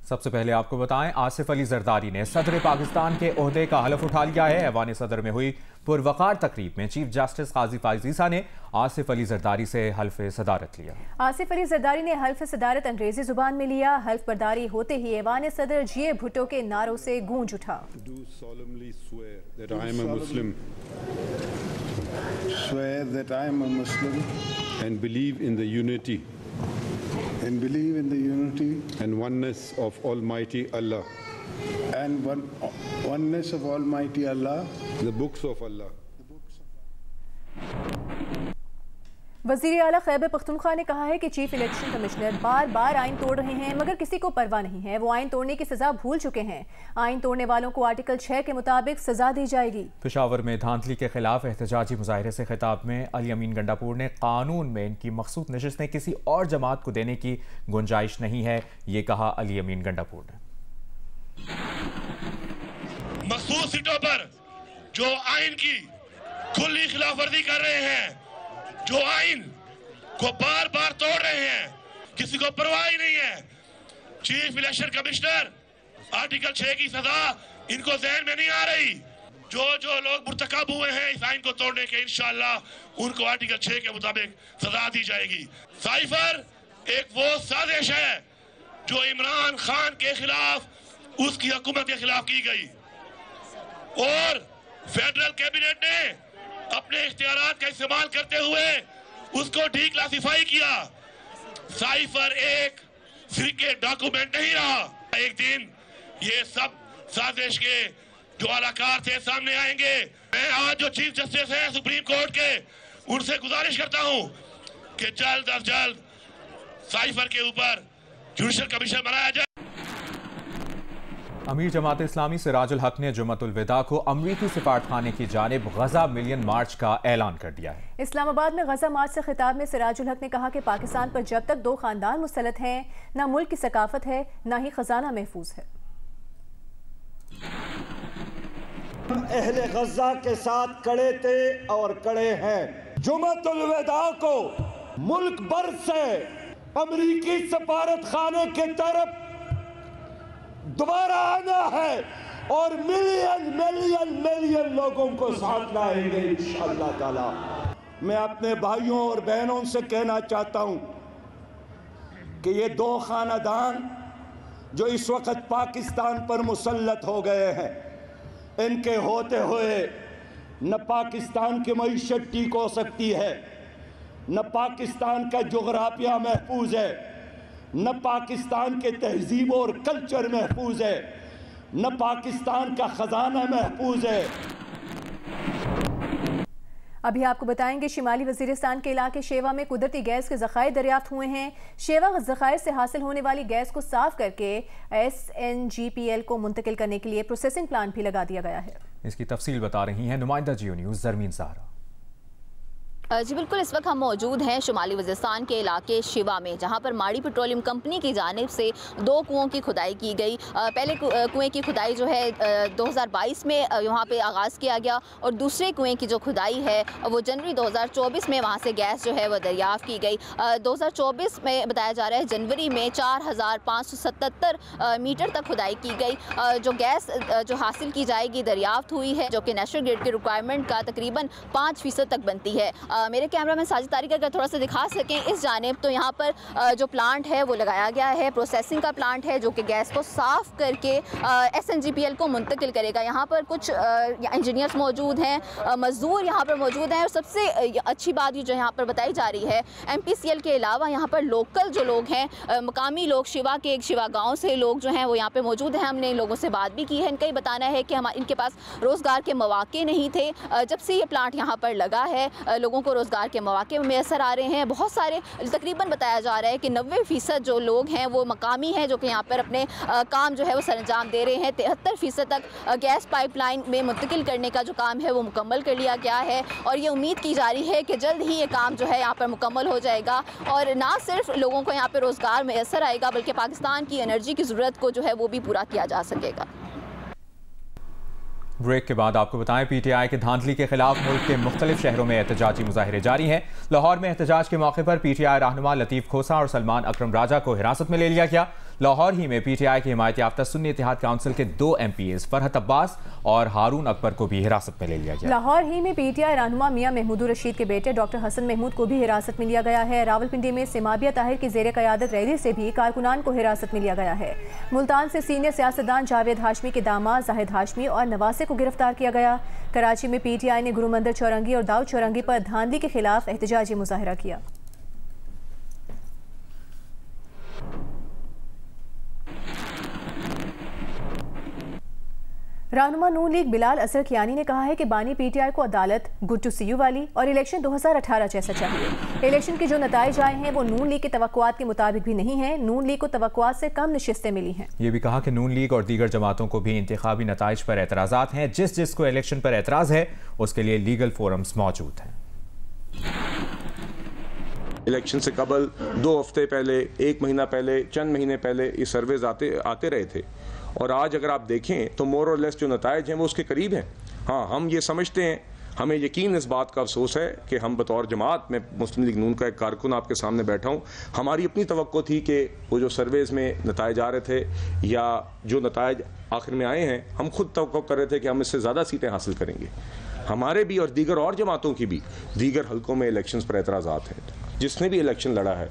सबसे पहले आपको बताएं, आसिफ अली जरदारी ने सदर पाकिस्तान के ओहदे का हलफ उठा लिया है। ऐवान सदर में हुई पुरवकार तकरीब में चीफ जस्टिस काजी फाइजीसा ने आसिफ अली जरदारी से हल्फ सदारत लिया। आसिफ अली जरदारी ने हल्फ सदारत अंग्रेजी जुबान में लिया। हल्फ बर्दारी होते ही ऐवान सदर जीए भुट्टो के नारों से गूंज उठा। And believe in the unity and oneness of Almighty Allah, the books of Allah. वज़ीर आला खैबर पख्तूनख्वा ने कहा है कि चीफ इलेक्शन कमिश्नर बार बार आइन तोड़ रहे हैं मगर किसी को परवाह नहीं है। वो आइन तोड़ने की सजा भूल चुके हैं। आइन तोड़ने वालों को आर्टिकल 6 के मुताबिक सजा दी जाएगी। पेशावर में धांधली के खिलाफ एहतजाजी मुजाहिरे से खिताब में अली अमीन गंडापुर ने कानून में इनकी मखसूस नशिस्तें किसी और जमात को देने की गुंजाइश नहीं है, ये कहा अली अमीन गंडापुर ने। मखसूस सीटों पर जो आइन की खुली खिलाफवर्जी कर रहे हैं, जो आइन को बार बार तोड़ रहे हैं, किसी को परवाह ही नहीं है। चीफ इलेक्शन कमिश्नर आर्टिकल 6 की सजा इनको जहन में नहीं आ रही। जो लोग मुर्तकब हुए हैं इस आइन को तोड़ने के, इंशाअल्लाह उनको आर्टिकल 6 के मुताबिक सजा दी जाएगी। साइफर एक वो साजिश है जो इमरान खान के खिलाफ, उसकी हुकूमत के खिलाफ की गई और फेडरल कैबिनेट ने अपने इख्तियारात का इस्तेमाल करते हुए उसको डी क्लासिफाई किया। साइफर एक सीक्रेट डॉक्यूमेंट नहीं रहा। एक दिन ये सब साजिश के जो अलाकार थे सामने आएंगे। मैं आज जो चीफ जस्टिस हैं सुप्रीम कोर्ट के, उनसे गुजारिश करता हूं कि जल्द अज जल्द साइफर के ऊपर जुडिशल कमीशन बनाया जाए। अमीर जमात इस्लामी सिराजुल हक ने जुम्मतुल विदा को अमरीकी सिफारतखाने की जानिब गजा मिलियन मार्च का ऐलान कर दिया है। इस्लामाबाद में गजा मार्च से खिताब में सिराजुल हक ने कहा कि पाकिस्तान पर जब तक 2 खानदान मुसल्लत हैं, ना मुल्क की सकाफत है ना ही खजाना महफूज है। अहले गजा के साथ कड़े थे और कड़े हैं। जुम्मतुल विदा को मुल्क भर से अमरीकी सफारत खाने की तरफ दोबारा आना है और मिलियन लोगों को साथ लाएंगे इंशाअल्लाह ताला। मैं अपने भाइयों और बहनों से कहना चाहता हूं कि ये 2 खानदान जो इस वक्त पाकिस्तान पर मुसल्लत हो गए हैं, इनके होते हुए न पाकिस्तान की मईशत ठीक हो सकती है, न पाकिस्तान का जोग्राफिया महफूज है, न पाकिस्तान के तहजीब और कल्चर महफूज है, न पाकिस्तान का खजाना महफूज है। अभी आपको बताएंगे शिमाली वजीरिस्तान के इलाके शेवा में कुदरती गैस के ज़खायर दरियाफ्त हुए हैं। शेवा ज़खायर से हासिल होने वाली गैस को साफ करके SNGPL को मुंतकिल करने के लिए प्रोसेसिंग प्लांट भी लगा दिया गया है। इसकी तफसील बता रही हैं नुमाइंदा जियो न्यूज़ जरमीन सहरा। जी बिल्कुल, इस वक्त हम मौजूद हैं शुमाली वज़ीरिस्तान के इलाके शिवा में, जहां पर माड़ी पेट्रोलियम कंपनी की जानिब से 2 कुओं की खुदाई की गई। पहले कुएं की खुदाई जो है 2022 में वहां पे आगाज़ किया गया और दूसरे कुएं की जो खुदाई है वो जनवरी 2024 में वहां से गैस जो है वो दरियाफ़्त की गई। 2024 में बताया जा रहा है जनवरी में 4577 मीटर तक खुदाई की गई। जो गैस जो हासिल की जाएगी दरियाफ़्त हुई है, जो कि नेशनल ग्रिड की रिक्वायरमेंट का तकरीबन 5% तक बनती है। मेरे कैमरामैन साजिद तारिक अगर थोड़ा सा दिखा सकें इस जानिब, तो यहाँ पर जो प्लांट है वो लगाया गया है, प्रोसेसिंग का प्लांट है जो कि गैस को साफ़ करके SNGPL को मुंतकिल करेगा। यहाँ पर कुछ इंजीनियर्स मौजूद हैं, मजदूर यहाँ पर मौजूद हैं और सबसे अच्छी बात जो यहाँ पर बताई जा रही है, MPCL के अलावा यहाँ पर लोकल जो लोग हैं, मकामी लोग शिवा गाँव से लोग जो हैं वो यहाँ पर मौजूद हैं। हमने इन लोगों से बात भी की है। इनका ही बताना है कि इनके पास रोज़गार के मौके नहीं थे। जब से ये प्लांट यहाँ पर लगा है लोगों को रोज़गार के मौके मैसर आ रहे हैं। बहुत सारे, तकरीबन बताया जा रहा है कि 90% जो लोग हैं वो मकामी हैं जो कि यहाँ पर अपने काम जो है वो सरंजाम दे रहे हैं। 73% तक गैस पाइपलाइन में मुंतकिल करने का जो काम है वो मुकम्मल कर लिया गया है और ये उम्मीद की जा रही है कि जल्द ही ये काम जो है यहाँ पर मुकम्मल हो जाएगा और ना सिर्फ लोगों को यहाँ पर रोज़गार मैसर आएगा बल्कि पाकिस्तान की एनर्जी की ज़रूरत को जो है वो भी पूरा किया जा सकेगा। ब्रेक के बाद आपको बताएं, PTI के धांधली के खिलाफ मुल्क के मुख्तलिफ शहरों में एहतजाजी मुजाहिरे जारी हैं। लाहौर में एहतजाज के मौके पर PTI रहनुमा लतीफ़ खोसा और सलमान अकरम राजा को हिरासत में ले लिया गया। लाहौर ही में PTI की हिमायत याफ्ता सुन्नी इत्तेहाद काउंसिल के 2 MPs फरहत अब्बास और हारून अकबर को भी हिरासत में ले लिया गया। लाहौर ही में PTI रहनुमा मियां महमूदुर रशीद के बेटे डॉक्टर हसन महमूद को भी हिरासत में लिया गया है। रावलपिंडी में सिमाबिया ताहिर की जेर क़यादत रैली से भी कारकुनान को हिरासत में लिया गया है। मुल्तान से सीनियर सियासतदान जावेद हाशमी के दामाद जाहिद हाशमी और नवासे को गिरफ्तार किया गया। कराची में PTI ने गुरु मंदिर चौरंगी और दाऊद चौरंगी पर धांधली के खिलाफ एहतजाजी मुजाहिरा किया। रहनुमा नून लीग बिलाल असर खियानी ने कहा है कि बानी PTI को अदालत गुड टू सी यू वाली और इलेक्शन 2018 जैसा चाहिए। इलेक्शन के जो नताइज आए हैं वो नून लीग की तवक्कुआत के मुताबिक भी नहीं है। नून लीग को तवक्कुआत से कम नशिस्तें मिली हैं। ये भी कहा कि नून लीग और दीगर जमातों को भी इंतखाबी नताइज पर एतराज़ात हैं। जिसको इलेक्शन पर एतराज़ है उसके लिए लीगल फोरम्स मौजूद हैं। इलेक्शन से कबल 2 हफ्ते पहले, 1 महीना पहले, चंद महीने पहले ये सर्वेज आते रहे थे और आज अगर आप देखें तो मोर और लेस जो नताइज हैं वो उसके करीब हैं। हाँ, हम ये समझते हैं, हमें यकीन इस बात का अफसोस है कि हम बतौर जमात में मुस्लिम लीग नून का एक कारकुन आपके सामने बैठा हूँ, हमारी अपनी तवक्को थी कि वो जो सर्वेज में नताइज आ रहे थे या जो नताइज आखिर में आए हैं, हम खुद तवक्को कर रहे थे कि हम इससे ज़्यादा सीटें हासिल करेंगे। हमारे भी और दीगर और जमातों की भी दीगर हल्कों में इलेक्शंस पर एतराज़ात हैं। जिसने भी इलेक्शन लड़ा है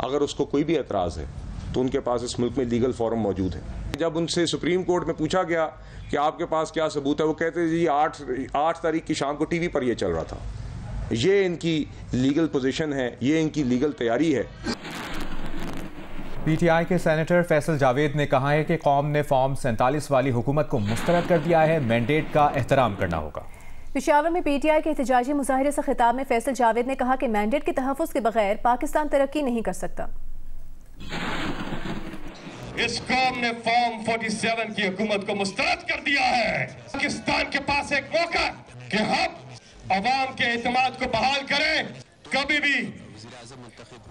अगर उसको कोई भी एतराज़ है तो उनके पास इस मुल्क में लीगल फोरम मौजूद है। जब उनसे सुप्रीम कोर्ट में पूछा गया कि आपके पास क्या सबूत है, वो कहते जी 8 तारीख की शाम को टीवी पर ये चल रहा था। ये इनकी लीगल पोजीशन है, ये इनकी लीगल तैयारी है। PTI के सेनेटर फैसल जावेद ने कहा है कि कौम ने फॉर्म 47 वाली हुकूमत को मुस्तरद कर दिया है, मैंडेट का एहतराम करना होगा। पेशावर में PTI के एहतजाजी मुजाहिरे से खिताब में फैसल जावेद ने कहा कि मैंडेट के तहफ़्फ़ुज़ के बगैर पाकिस्तान तरक्की नहीं कर सकता। इस कौम ने फॉर्म 47 की हुकूमत को मुस्तरद कर दिया है। पाकिस्तान के पास एक मौका कि हम अवाम के एतमाद को बहाल करें। कभी भी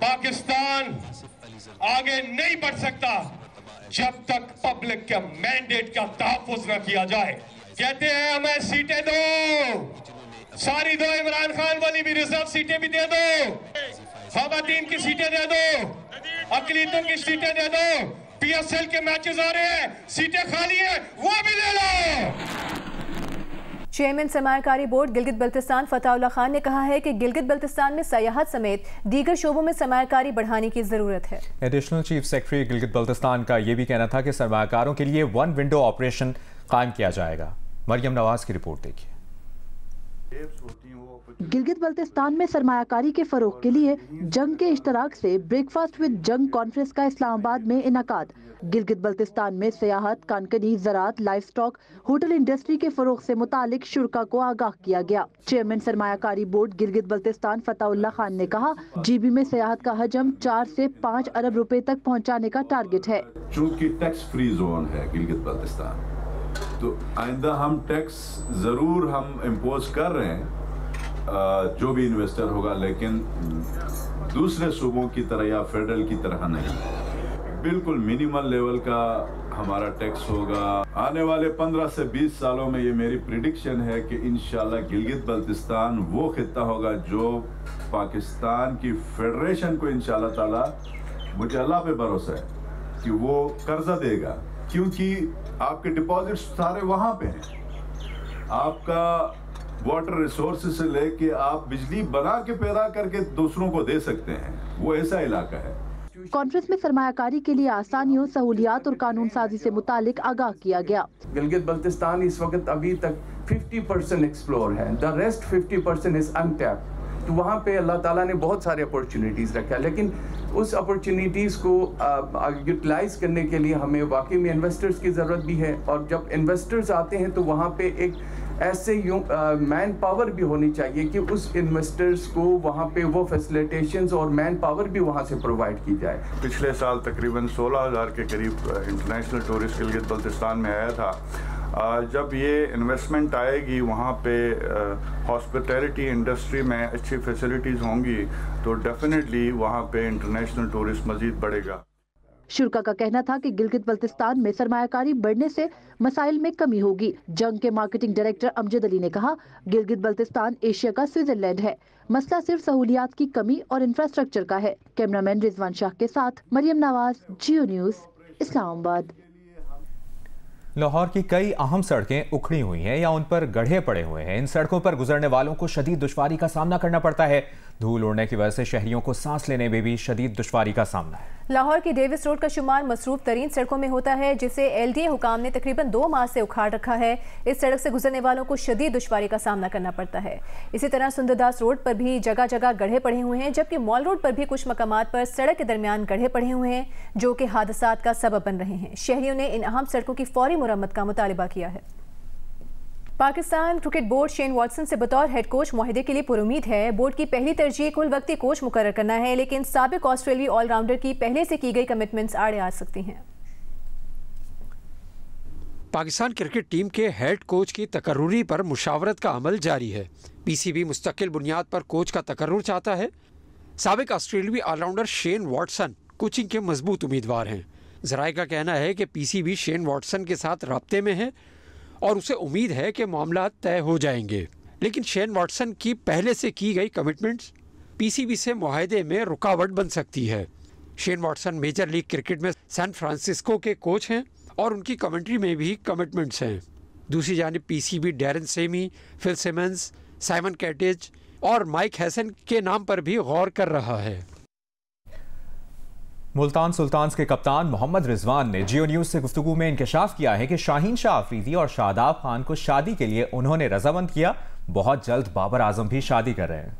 पाकिस्तान आगे नहीं बढ़ सकता जब तक पब्लिक के मैंडेट का तहफ़्फ़ुज़ न किया जाए। कहते हैं हमें सीटें दो, सारी दो, इमरान खान वाली भी रिजर्व सीटें भी दे दो, ख़वातीन की सीटें दे दो, अक़लियतों की सीटें दे दो, PSL के मैचेस आ रहे हैं, सीटें खाली हैं, वो भी ले लो। चेयरमैन सरमायाकारी बोर्ड गिलगित बल्तिस्तान फताउल्लाह खान ने कहा है कि गिलगित बल्तिस्तान में सयाहत समेत दीगर शोबों में सरमायाकारी बढ़ाने की जरूरत है। Additional chief secretary Gilgit Baltistan का यह भी कहना था कि सरमायाकारों के लिए 1 विंडो ऑपरेशन कायम किया जाएगा। मरियम नवाज की रिपोर्ट देखिए। गिलगित बल्तिस्तान में सरमायाकारी के फरोग के लिए जंग के इश्तराक से ब्रेकफास्ट विद जंग कॉन्फ्रेंस का इस्लामाबाद में इनाकाद। गिलगित बल्तिस्तान में सियाहत, कानकनी, ज़राअत, लाइफ स्टॉक, होटल इंडस्ट्री के फरोग से मुतालिक शुरा को आगाह किया गया। चेयरमैन सरमायाकारी बोर्ड गिलगित बल्तिस्तान फताउल्लाह खान ने कहा, GB में सियाहत का हजम 4 से 5 अरब रुपए तक पहुँचाने का टारगेट है। चूँकि टैक्स फ्री जोन है गिलगित बल्तिस्तान, तो आइंदा हम टैक्स जरूर हम इम्पोज कर रहे हैं जो भी इन्वेस्टर होगा, लेकिन दूसरे सूबों की तरह या फेडरल की तरह नहीं, बिल्कुल मिनिमल लेवल का हमारा टैक्स होगा। आने वाले 15 से 20 सालों में ये मेरी प्रिडिक्शन है कि इंशाल्लाह गिलगित बल्तिस्तान वो खित्ता होगा जो पाकिस्तान की फेडरेशन को इंशाल्लाह ताला, मुझे अल्लाह पे भरोसा है कि वो कर्जा देगा, क्योंकि आपके डिपॉजिट्स सारे वहाँ पे हैं। आपका वाटर रिसोर्सेज से लेके आप बिजली बना के पैदा करके दूसरों को दे सकते हैं, वो ऐसा इलाका है। कॉन्फ्रेंस में सरमायाकारी के लिए आसानियों, सहूलियात और कानून साजी से मुतालिक आगाह किया गया। गिलगित बल्तिस्तान इस वक्त अभी तक 50% एक्सप्लोर है, द रेस्ट 50% इज अनटैप्ड। तो वहाँ पे अल्लाह ताला ने बहुत सारे अपॉर्चुनिटीज़ रखा है, लेकिन उस अपॉर्चुनिटीज़ को यूटिलाइज करने के लिए हमें वाकई में इन्वेस्टर्स की ज़रूरत भी है। और जब इन्वेस्टर्स आते हैं तो वहाँ पे एक ऐसे मैन पावर भी होनी चाहिए कि उस इन्वेस्टर्स को वहाँ पे वो फैसिलिटेशंस और मैन पावर भी वहाँ से प्रोवाइड की जाए। पिछले साल तकरीबन 16,000 के करीब इंटरनेशनल टूरिस्ट गिलगित बल्तिस्तान में आया था। जब ये इन्वेस्टमेंट आएगी, वहाँ पे हॉस्पिटैलिटी इंडस्ट्री में अच्छी फैसिलिटीज़ होंगी, तो डेफिनेटली वहाँ पे इंटरनेशनल टूरिस्ट मज़ीद बढ़ेगा। शुरा का कहना था कि गिलगित बल्तिस्तान में सरमायाकारी बढ़ने से मसाइल में कमी होगी। जंग के मार्केटिंग डायरेक्टर अमजद अली ने कहा, गिलगित बल्तिस्तान एशिया का स्विट्जरलैंड है, मसला सिर्फ सहूलियात की कमी और इंफ्रास्ट्रक्चर का है। कैमरामैन रिजवान शाह के साथ मरियम नवाज, जियो न्यूज़, इस्लामाबाद। लाहौर की कई अहम सड़कें उखड़ी हुई हैं या उन पर गड्ढे पड़े हुए हैं। इन सड़कों पर गुजरने वालों को शदीद दुश्वारी का सामना करना पड़ता है। धूल उड़ने की वजह से शहरियों को सांस लेने में भी शदीद दुश्वारी का सामना है। लाहौर की डेविस रोड का शुमार मसरूफ तरीन सड़कों में होता है, जिसे LDA हुकाम ने तकरीबन 2 माह से उखाड़ रखा है। इस सड़क से गुजरने वालों को शदीद दुश्वारी का सामना करना पड़ता है। इसी तरह सुंदरदास रोड पर भी जगह जगह गड्ढे पड़े हुए हैं, जबकि मॉल रोड पर भी कुछ मकामात पर सड़क के दरमियान गड्ढे पड़े हुए हैं, जो कि हादसात का सबब बन रहे हैं। शहरियों ने इन अहम सड़कों की फौरी मुरम्मत का मुतालिबा किया है। Pakistan cricket board Shane Watson से बतौर हेड कोच मुआहदे के लिए पुरुमीद है। बोर्ड की पहली तरजीह कुल वक्ती कोच मुकर्रर करना है, लेकिन साबिक ऑस्ट्रेलियाई ऑलराउंडर की पहले से की गई कमिटमेंट्स आड़े आ सकती हैं। पाकिस्तान क्रिकेट टीम के हेड कोच की तकर्रुरी पर मुशावरत का अमल जारी है। PCB मुस्तकिल बुनियाद पर कोच का तकर्रुर चाहता है। साबिक ऑस्ट्रेलियाई ऑलराउंडर शेन वॉटसन कोचिंग के मजबूत उम्मीदवार हैं। ज़राए का कहना है कि PCB शेन वॉटसन के साथ राब्ते में है और उसे उम्मीद है कि मामला तय हो जाएंगे, लेकिन शेन वॉटसन की पहले से की गई कमिटमेंट्स PCB से मुआहदे में रुकावट बन सकती है। Shane Watson major league cricket में सैन फ्रांसिस्को के कोच हैं और उनकी कमेंट्री में भी कमिटमेंट्स हैं। दूसरी जानिब PCB Darren Sammy, Phil Simmons, Simon Katich और माइक हैसन के नाम पर भी गौर कर रहा है। मुल्तान सुल्तान्स के कप्तान मोहम्मद रिजवान ने जियो न्यूज से गुफ्तगू में इंकशाफ किया है कि शाहीन शाह अफरीदी और शादाब खान को शादी के लिए उन्होंने रजामंद किया। बहुत जल्द बाबर आजम भी शादी कर रहे हैं।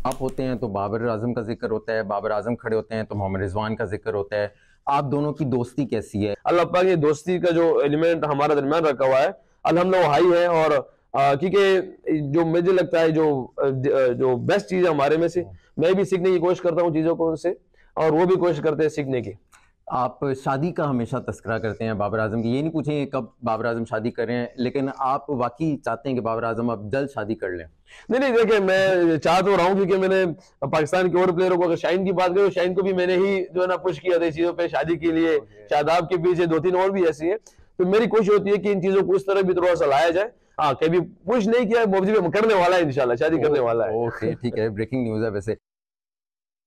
आप होते हैं तो बाबर आजम का जिक्र होता है, बाबर आजम खड़े होते हैं तो मोहम्मद रिजवान का जिक्र होता है। आप दोनों की दोस्ती कैसी है? अल्लाह पाक ये दोस्ती का जो एलिमेंट हमारा दरमियान रखा हुआ है अल्हम्दुलिल्लाह हाई है, और क्योंकि जो मुझे लगता है जो बेस्ट चीज़ है हमारे में से, मैं भी सीखने की कोशिश करता हूँ चीज़ों को उनसे, और वो भी कोशिश करते हैं सीखने की। आप शादी का हमेशा तस्करा करते हैं बाबर आजम की, ये नहीं पूछेंगे कब बाबर आजम शादी कर रहे हैं, लेकिन आप वाकई चाहते हैं कि बाबर आजम अब जल्द शादी कर लें? नहीं, देखिए मैं चाह तो रहा हूँ, क्योंकि मैंने पाकिस्तान के और प्लेयरों को, अगर शाहीन की बात करें, शाहीन को भी मैंने ही जो है ना पुश किया था इस चीज़ों पे शादी के लिए। शादाब के पीछे 2-3 और भी ऐसी है, तो मेरी कोशिश होती है कि इन चीज़ों को उस तरह भी थोड़ा सा लाया जाए। हाँ, कभी पुश नहीं किया, करने वाला है इंशाल्लाह, शादी करने वाला है। ओके, ठीक है, ब्रेकिंग न्यूज़ है वैसे।